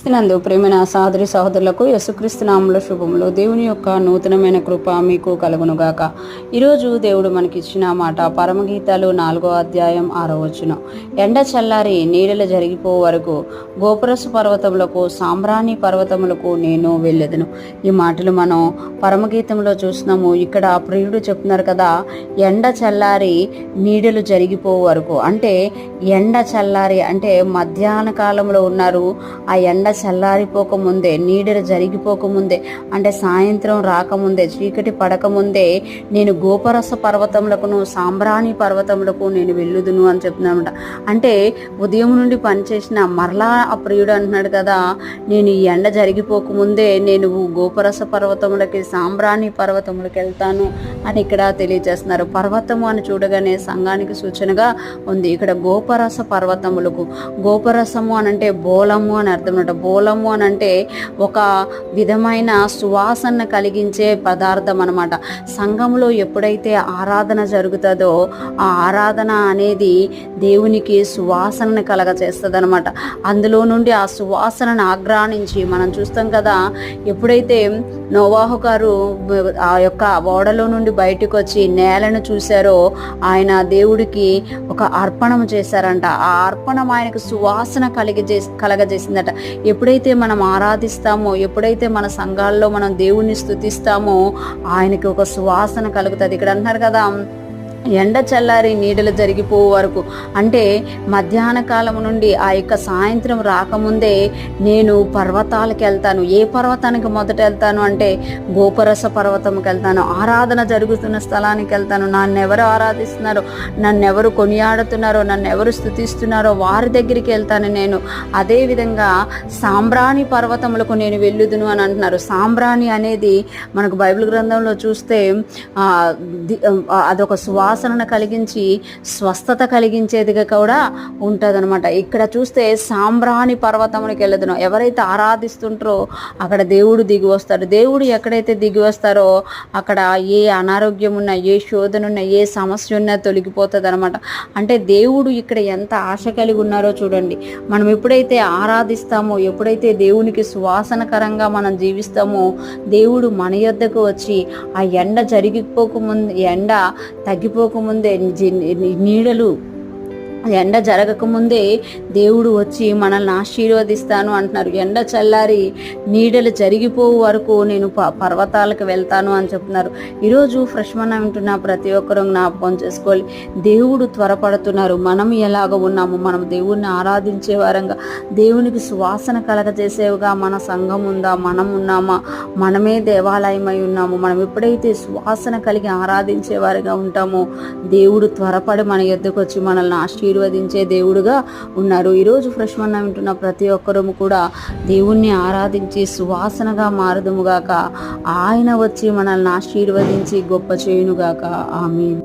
క్రీస్తునందు ప్రేమైన సహోదరి సహోదరులకు యేసుక్రీస్తు నామములో శుభములు. దేవుని యొక్క నూతనమైన కృప మీకు కలుగునుగాక. ఈరోజు దేవుడు మనకిచ్చిన మాట పరమగీతాలు 4వ అధ్యాయం 6వ వచనం. ఎండ చల్లారి నీడలు జరిగిపో వరకు గోపురసు పర్వతములకు సాంబ్రాణి పర్వతములకు నేను వెళ్ళెదను. ఈ మాటలు మనం పరమగీతంలో చూస్తున్నాము. ఇక్కడ ప్రియుడు చెప్తున్నారు కదా, ఎండ చల్లారి నీడలు జరిగిపో వరకు. అంటే ఎండ చల్లారి అంటే మధ్యాహ్న కాలంలో ఉన్నారు. ఆ ఎండ చల్లారిపోకముందే, నీడలు జరిగిపోకముందే, అంటే సాయంత్రం రాకముందే, చీకటి పడకముందే నేను గోపరస పర్వతములకును సాంబ్రాణి పర్వతములకు నేను వెళ్ళుదును అని చెప్తున్నానమాట. అంటే ఉదయం నుండి పనిచేసిన మరలా ఆ ప్రియుడు అంటున్నాడు కదా, నేను ఈ ఎండ జరిగిపోకముందే నేను గోపరస పర్వతములకి సాంబ్రాణి పర్వతములకి వెళ్తాను అని ఇక్కడ తెలియజేస్తున్నారు. పర్వతము అని చూడగానే సంఘానికి సూచనగా ఉంది. ఇక్కడ గోపరస పర్వతములకు, గోపరసము అని అంటే బోలము అని అర్థం అనమాట. బోలము అని అంటే ఒక విధమైన సువాసన కలిగించే పదార్థం అనమాట. సంఘంలో ఎప్పుడైతే ఆరాధన జరుగుతుందో ఆ ఆరాధన అనేది దేవునికి సువాసనను కలగచేస్తుంది అనమాట. అందులో నుండి ఆ సువాసనను ఆగ్రానించి మనం చూస్తాం కదా, ఎప్పుడైతే నోవాహు గారు ఆ యొక్క ఓడలో నుండి బయటకు వచ్చి నేలను చూశారో ఆయన దేవుడికి ఒక అర్పణం చేశారంట. ఆ అర్పణం ఆయనకు సువాసన కలగజేసిందట. ఎప్పుడైతే మనం ఆరాధిస్తామో, ఎప్పుడైతే మన సంఘాల్లో మనం దేవుణ్ణి స్తుతిస్తామో ఆయనకి ఒక సువాసన కలుగుతుంది. ఇక్కడ అంటున్నారు కదా, ఎండ చల్లారి నీడలు జరిగిపో వరకు అంటే మధ్యాహ్న కాలం నుండి ఆ యొక్క సాయంత్రం రాకముందే నేను పర్వతాలకు వెళ్తాను. ఏ పర్వతానికి మొదట వెళ్తాను అంటే గోపరస పర్వతంకి వెళ్తాను. ఆరాధన జరుగుతున్న స్థలానికి వెళ్తాను. నన్ను ఎవరు ఆరాధిస్తున్నారో, నన్ను ఎవరు కొనియాడుతున్నారో, నన్ను ఎవరు స్తుతిస్తున్నారో వారి దగ్గరికి వెళ్తాను నేను. అదేవిధంగా సాంబ్రాణి పర్వతములకు నేను వెళ్ళుదును అని అంటున్నారు. సాంబ్రాణి అనేది మనకు బైబిల్ గ్రంథంలో చూస్తే అదొక సువాసనను కలిగించి స్వస్థత కలిగించేదిగా కూడా ఉంటుందన్నమాట. ఇక్కడ చూస్తే సాంబ్రాణి పర్వతమునికి వెళ్ళదును. ఎవరైతే ఆరాధిస్తుంటారో అక్కడ దేవుడు దిగి వస్తాడు. దేవుడు ఎక్కడైతే దిగి వస్తారో అక్కడ ఏ అనారోగ్యం ఉన్నా, ఏ శోధన ఉన్నా, ఏ సమస్య ఉన్నా తొలగిపోతుంది అనమాట. అంటే దేవుడు ఇక్కడ ఎంత ఆశ కలిగి ఉన్నారో చూడండి. మనం ఎప్పుడైతే ఆరాధిస్తామో, ఎప్పుడైతే దేవునికి సువాసనకరంగా మనం జీవిస్తామో దేవుడు మన యొద్దకు వచ్చి ఆ ఎండ జరిగిపోకముందు, ఎండ తగ్గిపోకముందే, నీడలు ఎండ జరగకముందే దేవుడు వచ్చి మనల్ని ఆశీర్వదిస్తాను అంటున్నారు. ఎండ చల్లారి నీడలు జరిగిపో వరకు నేను పర్వతాలకు వెళ్తాను అని చెప్తున్నారు. ఈరోజు ఫ్రెష్మన్ వింటున్న ప్రతి ఒక్కరూ జ్ఞాపకం చేసుకోవాలి, దేవుడు త్వరపడుతున్నారు. మనం ఎలాగ ఉన్నాము, మనం దేవుణ్ణి ఆరాధించే వారంగా, దేవునికి సువాసన కలగజేసేవిగా మన సంఘం ఉందా, మనం ఉన్నామా, మనమే దేవాలయమై ఉన్నాము. మనం ఎప్పుడైతే సువాసన కలిగి ఆరాధించేవారుగా ఉంటామో దేవుడు త్వరపడి మన యొద్దకు వచ్చి మనల్ని ఆశీర్వదించే దేవుడుగా ఉన్నారు. ఈరోజు ఫ్రెష్మన్ వింటున్న ప్రతి ఒక్కరూ కూడా దేవుణ్ణి ఆరాధించి సువాసనగా మారుదుముగాక. ఆయన వచ్చి మనల్ని ఆశీర్వదించి గొప్ప చేయునుగాక. ఆమేన్.